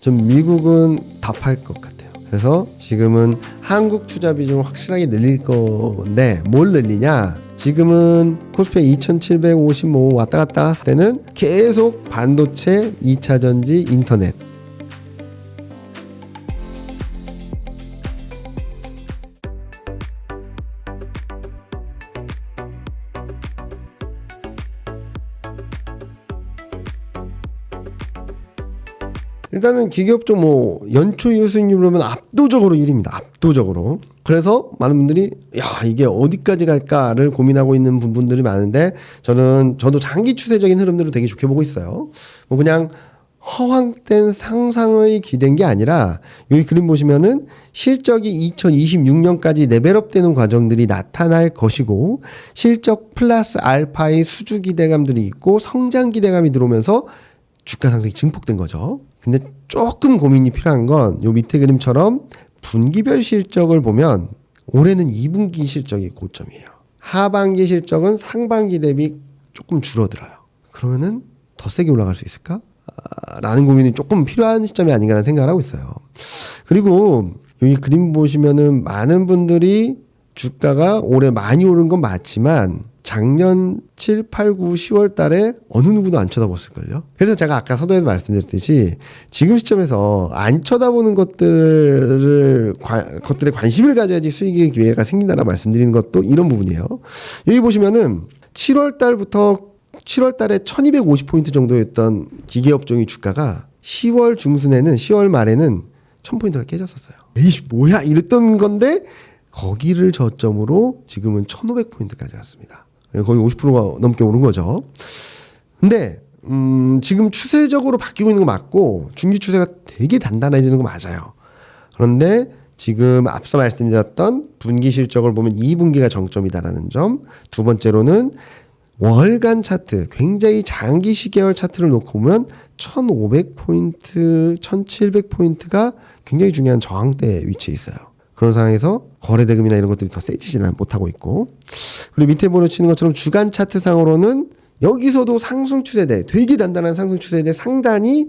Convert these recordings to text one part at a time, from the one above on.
전 미국은 답할 것 같아요. 그래서 지금은 한국 투자 비중을 확실하게 늘릴 건데 뭘 늘리냐? 지금은 코스피 2755 왔다 갔다 할 때는 계속 반도체, 2차 전지, 인터넷. 일단은 기계업종 뭐 연초 이후 수익률로 보면 압도적으로 1위입니다. 압도적으로. 그래서 많은 분들이 야 이게 어디까지 갈까를 고민하고 있는 부분들이 많은데 저도 장기 추세적인 흐름들을 되게 좋게 보고 있어요. 뭐 그냥 허황된 상상의 기대인 게 아니라 여기 그림 보시면은 실적이 2026년까지 레벨업되는 과정들이 나타날 것이고 실적 플러스 알파의 수주 기대감들이 있고 성장 기대감이 들어오면서 주가 상승이 증폭된 거죠. 근데 조금 고민이 필요한 건 요 밑에 그림처럼 분기별 실적을 보면 올해는 2분기 실적이 고점이에요. 하반기 실적은 상반기 대비 조금 줄어들어요. 그러면은 더 세게 올라갈 수 있을까? 라는 고민이 조금 필요한 시점이 아닌가라는 생각을 하고 있어요. 그리고 여기 그림 보시면은 많은 분들이 주가가 올해 많이 오른 건 맞지만 작년 7, 8, 9, 10월 달에 어느 누구도 안 쳐다봤을걸요. 그래서 제가 아까 서두에서 말씀드렸듯이 지금 시점에서 안 쳐다보는 것들에 관심을 가져야지 수익의 기회가 생긴다라 말씀드리는 것도 이런 부분이에요. 여기 보시면은 7월 달부터 7월 달에 1250포인트 정도였던 기계업종의 주가가 10월 중순에는 10월 말에는 1000포인트가 깨졌었어요. 에이씨 뭐야 이랬던 건데 거기를 저점으로 지금은 1500포인트까지 갔습니다. 거의 50%가 넘게 오른 거죠. 근데 지금 추세적으로 바뀌고 있는 거 맞고 중기 추세가 되게 단단해지는 거 맞아요. 그런데 지금 앞서 말씀드렸던 분기 실적을 보면 2분기가 정점이다라는 점, 두 번째로는 월간 차트, 굉장히 장기 시계열 차트를 놓고 보면 1500포인트, 1700포인트가 굉장히 중요한 저항대에 위치해 있어요. 그런 상황에서 거래대금이나 이런 것들이 더 세지지는 못하고 있고, 그리고 밑에 보여지는 것처럼 주간 차트상으로는 여기서도 상승 추세대, 되게 단단한 상승 추세대 상단이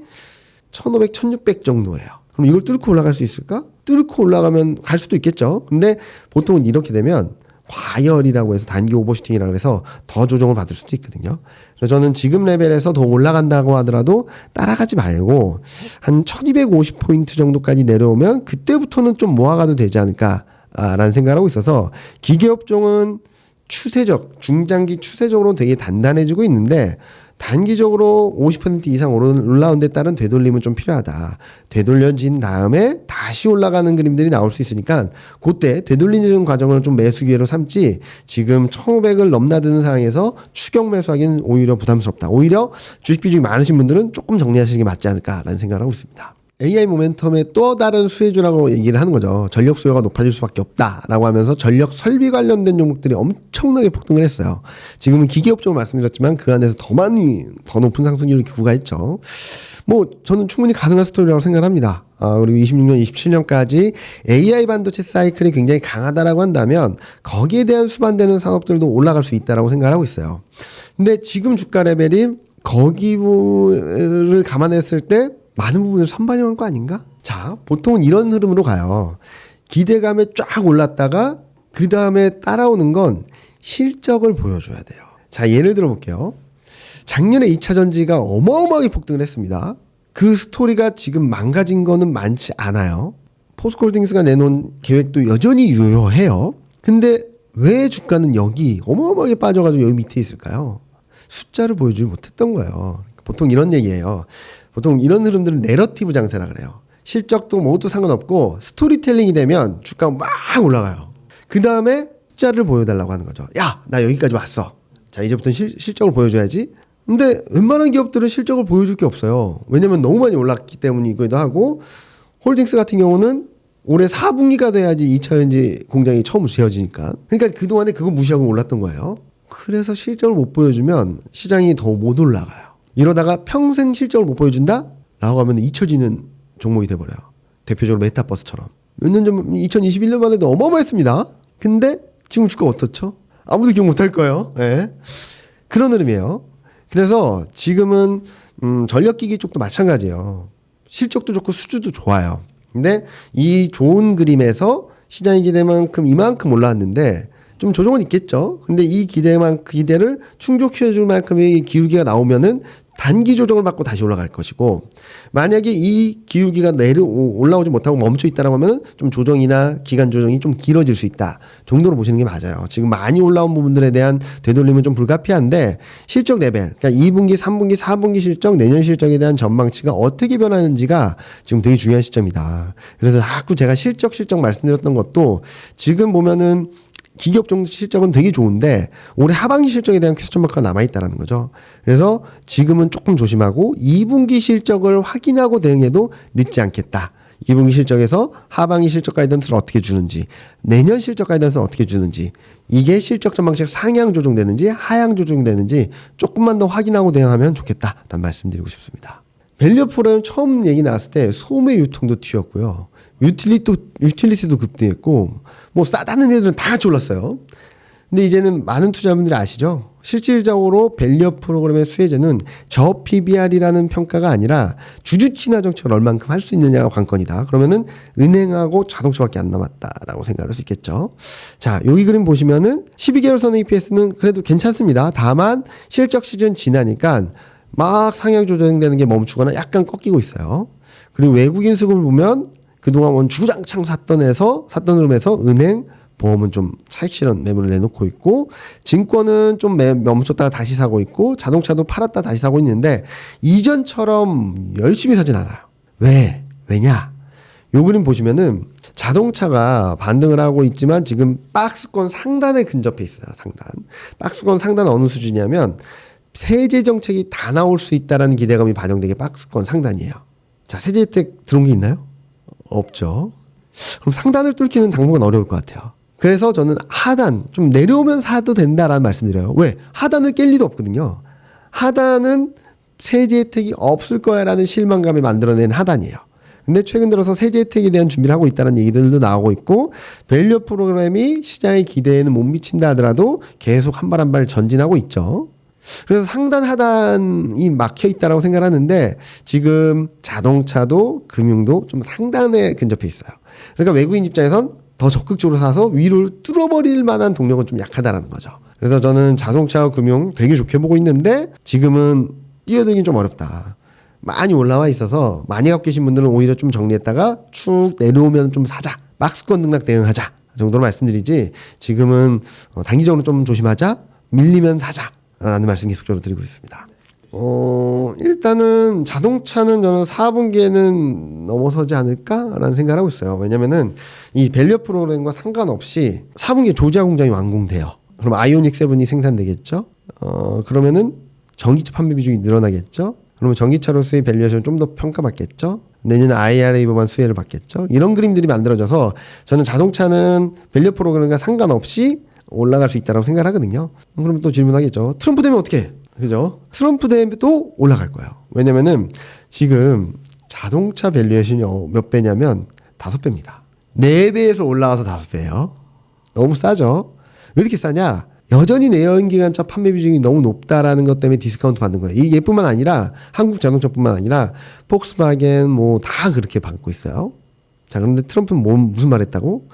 1500, 1600 정도예요. 그럼 이걸 뚫고 올라갈 수 있을까? 뚫고 올라가면 갈 수도 있겠죠. 근데 보통은 이렇게 되면 과열이라고 해서 단기 오버슈팅이라고 해서 더 조정을 받을 수도 있거든요. 그래서 저는 지금 레벨에서 더 올라간다고 하더라도 따라가지 말고 한 1250포인트 정도까지 내려오면 그때부터는 좀 모아가도 되지 않을까라는 생각을 하고 있어서 기계업종은 추세적, 중장기 추세적으로 되게 단단해지고 있는데 단기적으로 50% 이상 올라온 데 따른 되돌림은 좀 필요하다. 되돌려진 다음에 다시 올라가는 그림들이 나올 수 있으니까 그때 되돌리는 과정을 좀 매수 기회로 삼지 지금 1500을 넘나드는 상황에서 추격 매수하기는 오히려 부담스럽다. 오히려 주식 비중이 많으신 분들은 조금 정리하시는 게 맞지 않을까라는 생각을 하고 있습니다. AI 모멘텀의 또 다른 수혜주라고 얘기를 하는 거죠. 전력 수요가 높아질 수밖에 없다라고 하면서 전력 설비 관련된 종목들이 엄청나게 폭등을 했어요. 지금은 기계업종을 말씀드렸지만 그 안에서 더 높은 상승률을 구가했죠. 뭐 저는 충분히 가능한 스토리라고 생각합니다. 그리고 26년, 27년까지 AI 반도체 사이클이 굉장히 강하다라고 한다면 거기에 대한 수반되는 산업들도 올라갈 수 있다라고 생각하고 있어요. 근데 지금 주가 레벨이 거기를 감안했을 때 많은 부분을 선반영한 거 아닌가? 자, 보통은 이런 흐름으로 가요. 기대감에 쫙 올랐다가 그 다음에 따라오는 건 실적을 보여줘야 돼요. 자, 예를 들어 볼게요. 작년에 2차 전지가 어마어마하게 폭등을 했습니다. 그 스토리가 지금 망가진 거는 많지 않아요. 포스코홀딩스가 내놓은 계획도 여전히 유효해요. 근데 왜 주가는 여기 어마어마하게 빠져가지고 여기 밑에 있을까요? 숫자를 보여주지 못했던 거예요. 보통 이런 얘기예요. 보통 이런 흐름들은 내러티브 장세라 그래요. 실적도 모두 상관없고 스토리텔링이 되면 주가가 막 올라가요. 그 다음에 숫자를 보여달라고 하는 거죠. 야, 나 여기까지 왔어. 자, 이제부터는 실적을 보여줘야지. 근데 웬만한 기업들은 실적을 보여줄 게 없어요. 왜냐면 너무 많이 올랐기 때문이기도 하고 홀딩스 같은 경우는 올해 4분기가 돼야지 2차 전지 공장이 처음 지어지니까. 그러니까 그동안에 그거 무시하고 올랐던 거예요. 그래서 실적을 못 보여주면 시장이 더 못 올라가요. 이러다가 평생 실적을 못 보여준다? 라고 하면 잊혀지는 종목이 돼버려요. 대표적으로 메타버스처럼. 몇 년 전, 2021년만 해도 어마어마했습니다. 근데 지금 주가 어떻죠? 아무도 기억 못할 거예요. 네. 그런 흐름이에요. 그래서 지금은 전력기기 쪽도 마찬가지예요. 실적도 좋고 수주도 좋아요. 근데 이 좋은 그림에서 시장의 기대만큼 이만큼 올라왔는데 좀 조정은 있겠죠. 근데 이 기대를 충족시켜줄 만큼의 기울기가 나오면은 단기 조정을 받고 다시 올라갈 것이고, 만약에 이 기울기가 올라오지 못하고 멈춰 있다라고 하면은 좀 조정이나 기간 조정이 좀 길어질 수 있다 정도로 보시는 게 맞아요. 지금 많이 올라온 부분들에 대한 되돌림은 좀 불가피한데, 실적 레벨, 그러니까 2분기, 3분기, 4분기 실적, 내년 실적에 대한 전망치가 어떻게 변하는지가 지금 되게 중요한 시점이다. 그래서 자꾸 제가 실적 말씀드렸던 것도 지금 보면은 기업 정도 실적은 되게 좋은데 올해 하반기 실적에 대한 퀘스천 마크가 남아있다는 거죠. 그래서 지금은 조금 조심하고 2분기 실적을 확인하고 대응해도 늦지 않겠다. 2분기 실적에서 하반기 실적 가이던스를 어떻게 주는지, 내년 실적 가이던스를 어떻게 주는지, 이게 실적 전망치가 상향 조정되는지 하향 조정되는지 조금만 더 확인하고 대응하면 좋겠다라는 말씀드리고 싶습니다. 밸류 포럼 처음 얘기 나왔을 때 소매 유통도 튀었고요. 유틸리티도 급등했고, 뭐 싸다는 애들은 다 같이 올랐어요. 근데 이제는 많은 투자분들이 아시죠? 실질적으로 밸류 프로그램의 수혜제는 저 PBR이라는 평가가 아니라 주주 친화 정책을 얼만큼 할 수 있느냐가 관건이다. 그러면은 은행하고 자동차밖에 안 남았다라고 생각할 수 있겠죠. 자, 여기 그림 보시면은 12개월선 EPS는 그래도 괜찮습니다. 다만 실적 시즌 지나니까 막 상향 조정되는 게 멈추거나 약간 꺾이고 있어요. 그리고 외국인 수급을 보면 그동안 주구장창 샀던 흐름에서 은행, 보험은 좀 차익 실현 매물을 내놓고 있고, 증권은 좀 멈췄다가 다시 사고 있고, 자동차도 팔았다 다시 사고 있는데 이전처럼 열심히 사진 않아요. 왜냐? 요 그림 보시면은 자동차가 반등을 하고 있지만 지금 박스권 상단에 근접해 있어요. 박스권 상단 어느 수준이냐면 세제 정책이 다 나올 수 있다라는 기대감이 반영되게 박스권 상단이에요. 자, 세제 혜택 들어온 게 있나요? 없죠. 그럼 상단을 뚫기는 당분간 어려울 것 같아요. 그래서 저는 하단 좀 내려오면 사도 된다라는 말씀드려요. 왜? 하단을 깰 리도 없거든요. 하단은 세제 혜택이 없을 거야라는 실망감이 만들어낸 하단이에요. 근데 최근 들어서 세제 혜택에 대한 준비를 하고 있다는 얘기들도 나오고 있고, 밸류 프로그램이 시장의 기대에는 못 미친다 하더라도 계속 한 발 한 발 전진하고 있죠. 그래서 상단 하단이 막혀 있다라고 생각하는데 지금 자동차도 금융도 좀 상단에 근접해 있어요. 그러니까 외국인 입장에선 더 적극적으로 사서 위를 뚫어버릴 만한 동력은 좀 약하다라는 거죠. 그래서 저는 자동차와 금융 되게 좋게 보고 있는데 지금은 뛰어들긴 좀 어렵다. 많이 올라와 있어서 많이 갖고 계신 분들은 오히려 좀 정리했다가 쭉 내려오면 좀 사자. 박스권 등락 대응하자 정도로 말씀드리지, 지금은 단기적으로 좀 조심하자, 밀리면 사자 라는 말씀 계속적으로 드리고 있습니다. 일단은 자동차는 저는 4분기에는 넘어서지 않을까라는 생각을 하고 있어요. 왜냐면은 이 밸류 프로그램과 상관없이 4분기에 조지아 공장이 완공돼요. 그럼 아이오닉 7이 생산되겠죠? 그러면은 전기차 판매 비중이 늘어나겠죠? 그러면 전기차로서의 밸류에이션 좀 더 평가받겠죠? 내년에 IRA 법안 수혜를 받겠죠? 이런 그림들이 만들어져서 저는 자동차는 밸류 프로그램과 상관없이 올라갈 수 있다고 생각을 하거든요. 그럼 또 질문하겠죠. 트럼프 되면 어떻게 해? 그죠? 트럼프 되면 또 올라갈 거예요. 왜냐면은 지금 자동차 밸류에이션이 몇 배냐면 5배입니다. 4배에서 올라와서 5배예요. 너무 싸죠? 왜 이렇게 싸냐? 여전히 내연기관차 판매 비중이 너무 높다라는 것 때문에 디스카운트 받는 거예요. 이 얘뿐만 아니라 한국 자동차뿐만 아니라 폭스바겐 뭐 다 그렇게 받고 있어요. 자, 그런데 트럼프는 무슨 말 했다고?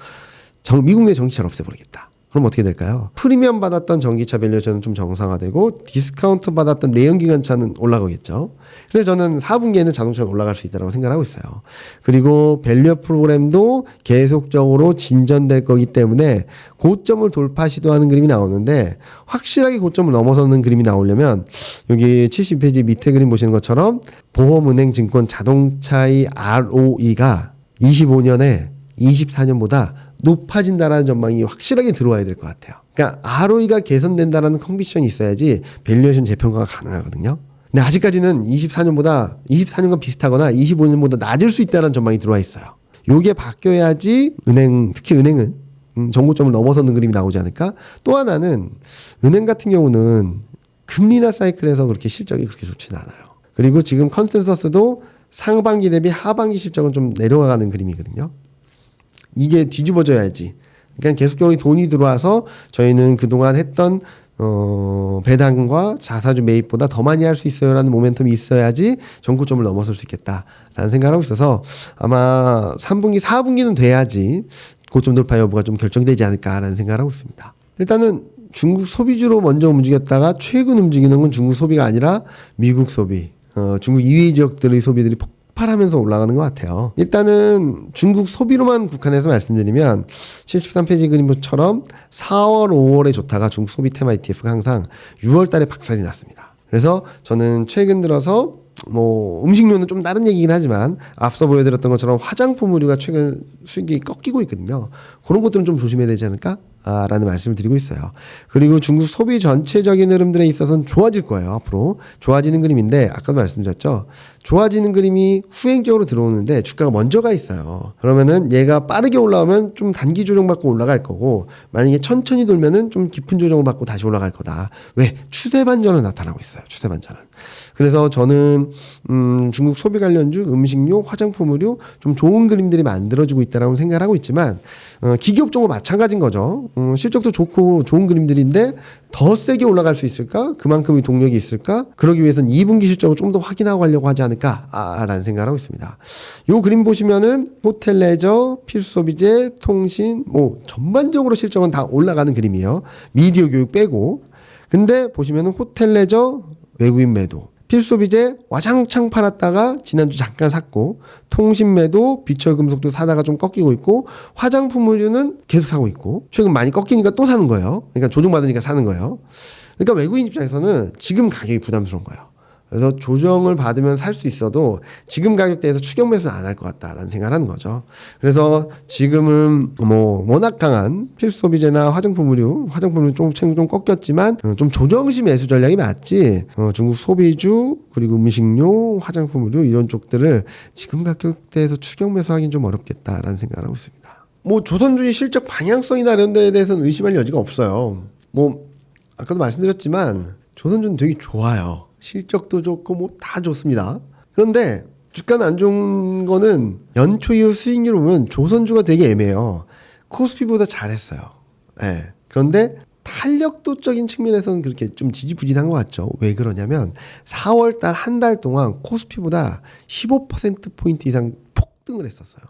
미국 내 전기차를 없애버리겠다. 그럼 어떻게 될까요? 프리미엄 받았던 전기차 밸류에이션은 좀 정상화되고 디스카운트 받았던 내연기관차는 올라가겠죠. 그래서 저는 4분기에는 자동차는 올라갈 수 있다고 생각하고 있어요. 그리고 밸류 프로그램도 계속적으로 진전될 거기 때문에 고점을 돌파 시도하는 그림이 나오는데, 확실하게 고점을 넘어서는 그림이 나오려면 여기 70페이지 밑에 그림 보시는 것처럼 보험, 은행, 증권, 자동차의 ROE가 25년에 24년보다 높아진다라는 전망이 확실하게 들어와야 될 것 같아요. 그러니까 ROE가 개선된다라는 컨비션이 있어야지 밸류에이션 재평가가 가능하거든요. 근데 아직까지는 24년과 비슷하거나 25년보다 낮을 수 있다는 전망이 들어와 있어요. 요게 바뀌어야지 특히 은행은 정고점을 넘어서는 그림이 나오지 않을까? 또 하나는 은행 같은 경우는 금리나 사이클에서 그렇게 실적이 그렇게 좋지는 않아요. 그리고 지금 컨센서스도 상반기 대비 하반기 실적은 좀 내려가는 그림이거든요. 이게 뒤집어져야지. 그러니까 계속적으로 돈이 들어와서 저희는 그동안 했던 배당과 자사주 매입보다 더 많이 할 수 있어요라는 모멘텀이 있어야지 전고점을 넘어설 수 있겠다라는 생각을 하고 있어서 아마 3분기, 4분기는 돼야지 고점 돌파 여부가 좀 결정되지 않을까라는 생각을 하고 있습니다. 일단은 중국 소비주로 먼저 움직였다가 최근 움직이는 건 중국 소비가 아니라 미국 소비, 중국 이외 지역들의 소비들이 폭발하면서 올라가는 것 같아요. 일단은 중국 소비로만 국한해서 말씀드리면 73페이지 그림처럼 4월, 5월에 좋다가 중국 소비 테마 ETF가 항상 6월 달에 박살이 났습니다. 그래서 저는 최근 들어서 음식료는 좀 다른 얘기긴 하지만 앞서 보여드렸던 것처럼 화장품 의류가 최근 수익이 꺾이고 있거든요. 그런 것들은 좀 조심해야 되지 않을까? 라는 말씀을 드리고 있어요. 그리고 중국 소비 전체적인 흐름들에 있어서는 좋아질 거예요. 앞으로 좋아지는 그림인데 아까도 말씀드렸죠. 좋아지는 그림이 후행적으로 들어오는데 주가가 먼저 가 있어요. 그러면은 얘가 빠르게 올라오면 좀 단기 조정받고 올라갈 거고 만약에 천천히 돌면은 좀 깊은 조정을 받고 다시 올라갈 거다. 왜? 추세 반전은 나타나고 있어요. 추세 반전은. 그래서 저는 중국 소비 관련주, 음식료, 화장품 의류 좀 좋은 그림들이 만들어지고 있다라고 생각을 하고 있지만 기기업종은 마찬가지인 거죠. 실적도 좋고 좋은 그림들인데 더 세게 올라갈 수 있을까? 그만큼의 동력이 있을까? 그러기 위해서는 2분기 실적을 좀 더 확인하고 하려고 하지 않을까라는 생각을 하고 있습니다. 요 그림 보시면은 호텔 레저, 필수소비재, 통신 전반적으로 실적은 다 올라가는 그림이에요. 미디어 교육 빼고. 근데 보시면은 호텔 레저 외국인 매도, 필수소비재 와장창 팔았다가 지난주 잠깐 샀고, 통신매도 비철금속도 사다가 좀 꺾이고 있고, 화장품 의류는 계속 사고 있고, 최근 많이 꺾이니까 또 사는 거예요. 그러니까 조정받으니까 사는 거예요. 그러니까 외국인 입장에서는 지금 가격이 부담스러운 거예요. 그래서 조정을 받으면 살 수 있어도 지금 가격대에서 추격 매수는 안 할 것 같다라는 생각을 하는 거죠. 그래서 지금은 워낙 강한 필수소비재나 화장품 의류 좀 꺾였지만 좀 조정시 매수 전략이 맞지. 중국 소비주 그리고 음식료, 화장품 의류 이런 쪽들을 지금 가격대에서 추격 매수하기는 좀 어렵겠다라는 생각을 하고 있습니다. 조선주의 실적 방향성이나 이런 데에 대해서는 의심할 여지가 없어요. 아까도 말씀드렸지만 조선주는 되게 좋아요. 실적도 좋고 다 좋습니다. 그런데 주가는 안 좋은 거는 연초 이후 수익률을 보면 조선주가 되게 애매해요. 코스피보다 잘했어요. 네. 그런데 탄력도적인 측면에서는 그렇게 좀 지지부진한 것 같죠. 왜 그러냐면 4월 달 한 달 동안 코스피보다 15%포인트 이상 폭등을 했었어요.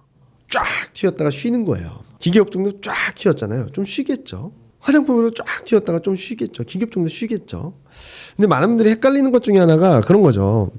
쫙 튀었다가 쉬는 거예요. 기계업종도 쫙 튀었잖아요. 좀 쉬겠죠. 화장품으로 쫙 튀었다가 좀 쉬겠죠. 기계업종도 쉬겠죠. 근데 많은 분들이 헷갈리는 것 중에 하나가 그런 거죠.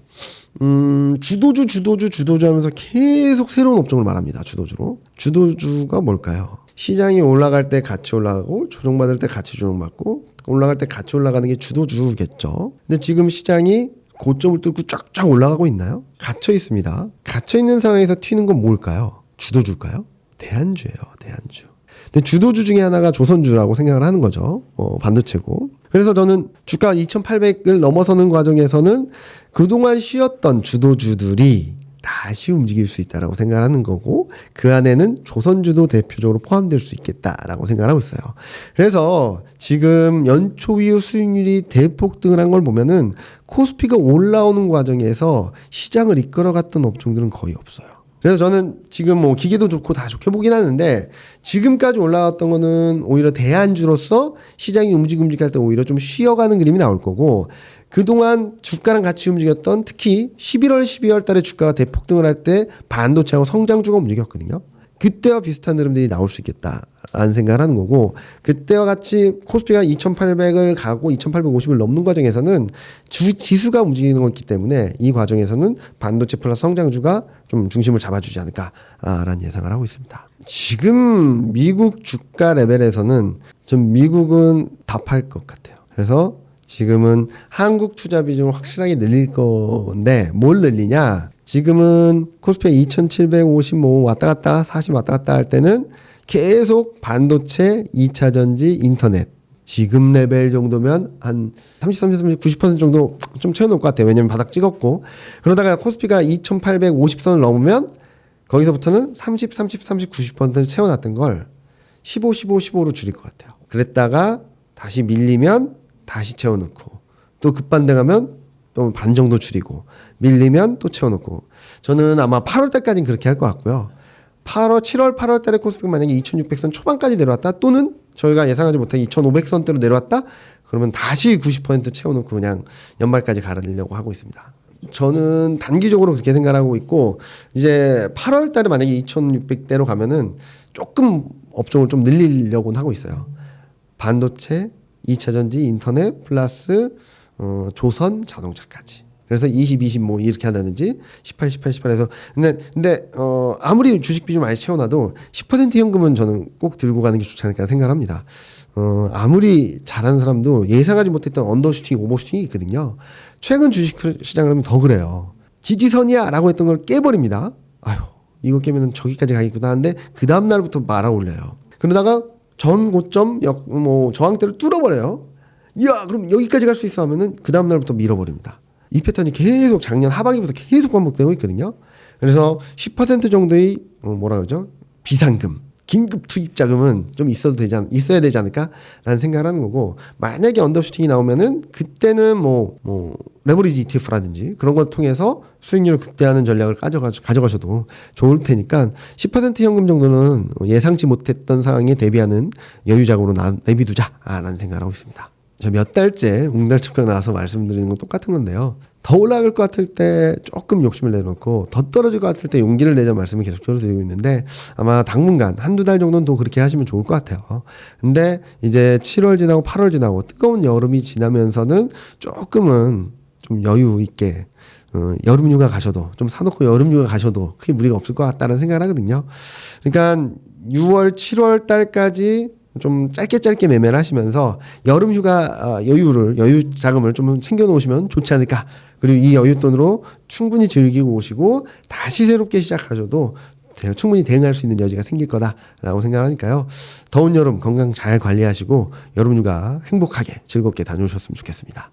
주도주 하면서 계속 새로운 업종을 말합니다. 주도주로. 주도주가 뭘까요? 시장이 올라갈 때 같이 올라가고 조정받을 때 같이 조정받고 올라갈 때 같이 올라가는 게 주도주겠죠. 근데 지금 시장이 고점을 뚫고 쫙쫙 올라가고 있나요? 갇혀 있습니다. 갇혀 있는 상황에서 튀는 건 뭘까요? 주도주일까요? 대안주예요. 대안주. 근데 주도주 중에 하나가 조선주라고 생각을 하는 거죠. 반도체고. 그래서 저는 주가 2,800을 넘어서는 과정에서는 그동안 쉬었던 주도주들이 다시 움직일 수 있다라고 생각하는 거고, 그 안에는 조선주도 대표적으로 포함될 수 있겠다라고 생각을 하고 있어요. 그래서 지금 연초 이후 수익률이 대폭등을 한 걸 보면은 코스피가 올라오는 과정에서 시장을 이끌어갔던 업종들은 거의 없어요. 그래서 저는 지금 기계도 좋고 다 좋게 보긴 하는데 지금까지 올라왔던 거는 오히려 대안주로서 시장이 움직할 때 오히려 좀 쉬어가는 그림이 나올 거고, 그동안 주가랑 같이 움직였던 특히 11월, 12월 달에 주가가 대폭등을 할 때 반도체하고 성장주가 움직였거든요. 그때와 비슷한 흐름들이 나올 수 있겠다라는 생각을 하는 거고, 그때와 같이 코스피가 2,800을 가고 2,850을 넘는 과정에서는 지수가 움직이는 거기 때문에 이 과정에서는 반도체 플러스 성장주가 좀 중심을 잡아주지 않을까라는 예상을 하고 있습니다. 지금 미국 주가 레벨에서는 좀 미국은 답할 것 같아요. 그래서 지금은 한국 투자 비중을 확실하게 늘릴 건데 뭘 늘리냐? 지금은 코스피가 2,755 왔다 갔다 40 왔다 갔다 할 때는 계속 반도체, 2차 전지, 인터넷 지금 레벨 정도면 한 90% 정도 좀 채워놓을 것 같아요. 왜냐면 바닥 찍었고, 그러다가 코스피가 2,850선을 넘으면 거기서부터는 90%를 채워놨던 걸 15로 줄일 것 같아요. 그랬다가 다시 밀리면 다시 채워놓고, 또 급반등하면 또 반 정도 줄이고, 밀리면 또 채워놓고. 저는 아마 8월 달까지는 그렇게 할 것 같고요. 7월, 8월 달에 코스피가 만약에 2,600선 초반까지 내려왔다, 또는 저희가 예상하지 못한 2,500선대로 내려왔다, 그러면 다시 90% 채워놓고 그냥 연말까지 가려고 하고 있습니다. 저는 단기적으로 그렇게 생각하고 있고 이제 8월 달에 만약에 2,600대로 가면은 조금 업종을 좀 늘리려고는 하고 있어요. 반도체, 2차전지, 인터넷 플러스 조선, 자동차까지. 그래서 20, 20 뭐 이렇게 한다든지 18, 18, 18해서 근데 아무리 주식 비중 많이 채워놔도 10% 현금은 저는 꼭 들고 가는 게 좋지 않을까 생각합니다. 아무리 잘하는 사람도 예상하지 못했던 언더슈팅, 오버슈팅이 있거든요. 최근 주식 시장을 하면 더 그래요. 지지선이야 라고 했던 걸 깨버립니다. 아유, 이거 깨면은 저기까지 가겠구나 하는데 그 다음날부터 말아 올려요. 그러다가 전 고점, 저항대를 뚫어버려요. 이야, 그럼 여기까지 갈 수 있어 하면은 그 다음날부터 밀어버립니다. 이 패턴이 계속 작년 하반기부터 계속 반복되고 있거든요. 그래서 10% 정도의 뭐라 그러죠? 비상금, 긴급 투입 자금은 좀 있어야 되지 않을까라는 생각을 하는 거고, 만약에 언더슈팅이 나오면은 그때는 뭐 레버리지 ETF라든지 그런 걸 통해서 수익률을 극대화하는 전략을 가져가셔도 좋을 테니까 10% 현금 정도는 예상치 못했던 상황에 대비하는 여유 자금으로 내비두자라는 생각을 하고 있습니다. 저 몇 달째 웅달척가 나와서 말씀드리는 건 똑같은 건데요. 더 올라갈 것 같을 때 조금 욕심을 내놓고 더 떨어질 것 같을 때 용기를 내자 말씀을 계속적으로 드리고 있는데 아마 당분간 한두 달 정도는 더 그렇게 하시면 좋을 것 같아요. 근데 이제 7월 지나고 8월 지나고 뜨거운 여름이 지나면서는 조금은 좀 여유 있게 여름 휴가 가셔도 좀 사놓고 여름 휴가 가셔도 크게 무리가 없을 것 같다는 생각을 하거든요. 그러니까 6월, 7월 달까지 좀 짧게 매매를 하시면서 여름 휴가 여유 자금을 좀 챙겨 놓으시면 좋지 않을까. 그리고 이 여윳돈으로 충분히 즐기고 오시고 다시 새롭게 시작하셔도 충분히 대응할 수 있는 여지가 생길 거다라고 생각하니까요. 더운 여름 건강 잘 관리하시고 여름 휴가 행복하게 즐겁게 다녀오셨으면 좋겠습니다.